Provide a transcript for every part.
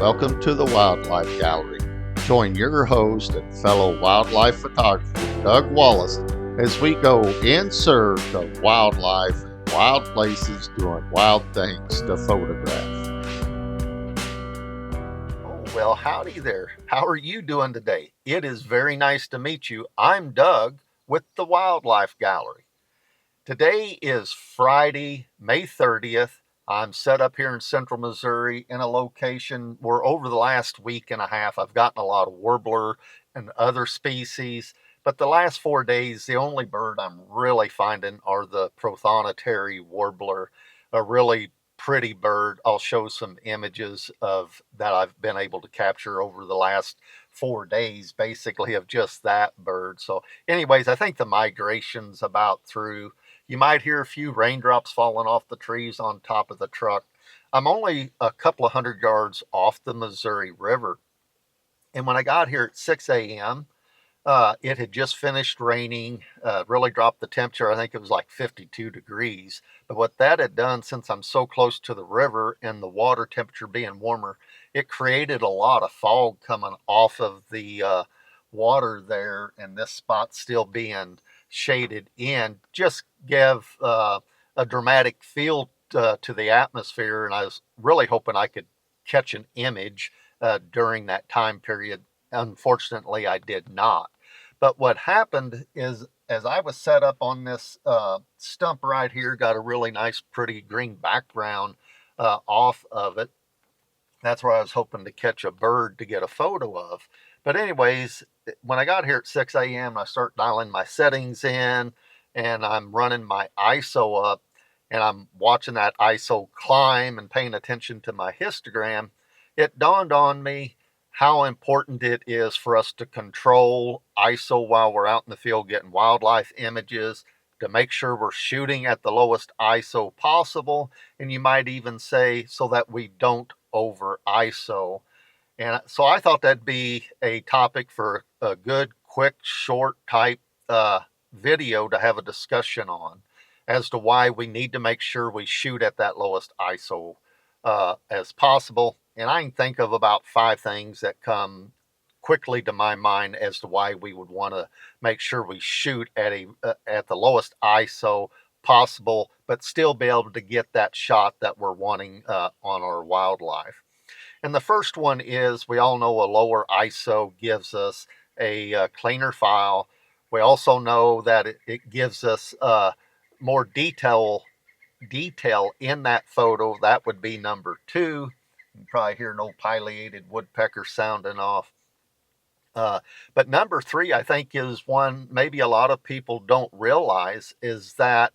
Welcome to the Wildlife Gallery. Join your host and fellow wildlife photographer, Doug Wallace, as we go in search of wildlife and wild places doing wild things to photograph. Oh, well, howdy there. How are you doing today? It is very nice to meet you. I'm Doug with the Wildlife Gallery. Today is Friday, May 30th. I'm set up here in central Missouri in a location where over the last week and a half I've gotten a lot of warbler and other species. But the last 4 days, the only bird I'm really finding are the prothonotary warbler, a really pretty bird. I'll show some images of that I've been able to capture over the last 4 days, basically of just that bird. So anyways, I think the migration's about through. You might hear a few raindrops falling off the trees on top of the truck. I'm only a couple of 100 yards off the Missouri River. And when I got here at 6 a.m., it had just finished raining, really dropped the temperature. I think it was like 52 degrees. But what that had done, since I'm so close to the river and the water temperature being warmer, it created a lot of fog coming off of the water there, and this spot still being shaded in just gave a dramatic feel to the atmosphere. And I was really hoping I could catch an image during that time period. Unfortunately, I did not. But what happened is, as I was set up on this stump right here, got a really nice, pretty green background off of it. That's where I was hoping to catch a bird to get a photo of. But anyways, when I got here at 6 a.m., I start dialing my settings in, and I'm running my ISO up, and I'm watching that ISO climb and paying attention to my histogram. It dawned on me how important it is for us to control ISO while we're out in the field getting wildlife images, to make sure we're shooting at the lowest ISO possible, and you might even say so that we don't over ISO. And so I thought that'd be a topic for a good, quick, short type video to have a discussion on as to why we need to make sure we shoot at that lowest ISO as possible. And I can think of about 5 things that come quickly to my mind as to why we would want to make sure we shoot at the lowest ISO possible, but still be able to get that shot that we're wanting on our wildlife. And the first one is, we all know a lower ISO gives us a cleaner file. We also know that it gives us more detail in that photo. That would be number 2. You can probably hear an old pileated woodpecker sounding off. But number 3, I think, is one maybe a lot of people don't realize, is that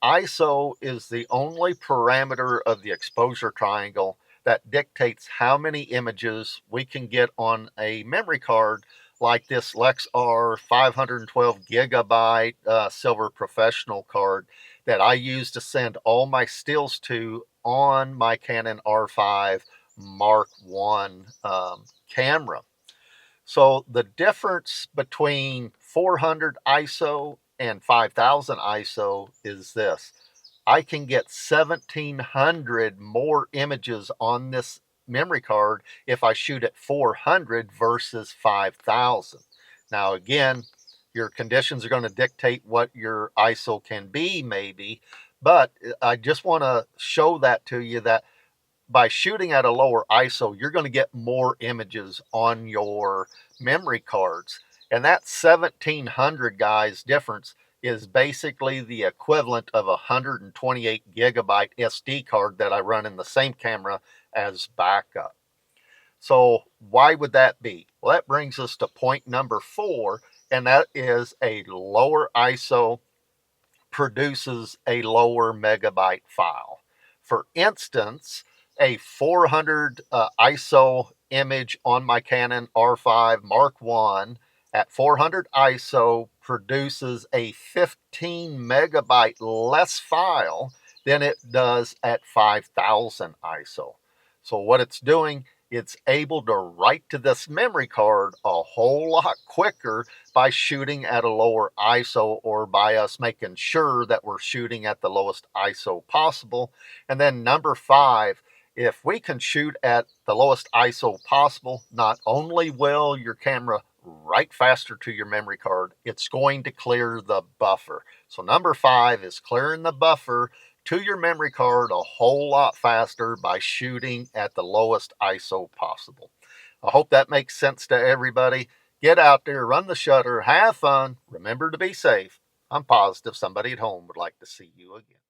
ISO is the only parameter of the exposure triangle that dictates how many images we can get on a memory card like this Lexar 512 gigabyte Silver Professional card that I use to send all my stills to on my Canon R5 Mark I camera. So the difference between 400 ISO and 5000 ISO is this. I can get 1700 more images on this memory card if I shoot at 400 versus 5000. Now again, your conditions are going to dictate what your ISO can be maybe, but I just want to show that to you, that by shooting at a lower ISO, you're going to get more images on your memory cards. And that 1700 guys difference is basically the equivalent of a 128 gigabyte SD card that I run in the same camera as backup. So why would that be? Well, that brings us to point number 4, and that is a lower ISO produces a lower megabyte file. For instance, a 400 ISO image on my Canon R5 Mark I at 400 ISO produces a 15 megabyte less file than it does at 5000 ISO. So what it's doing, it's able to write to this memory card a whole lot quicker by shooting at a lower ISO, or by us making sure that we're shooting at the lowest ISO possible. And then number 5 If we can shoot at the lowest ISO possible, not only will your camera write faster to your memory card, it's going to clear the buffer. So number 5 is clearing the buffer to your memory card a whole lot faster by shooting at the lowest ISO possible. I hope that makes sense to everybody. Get out there, run the shutter, have fun, remember to be safe. I'm positive somebody at home would like to see you again.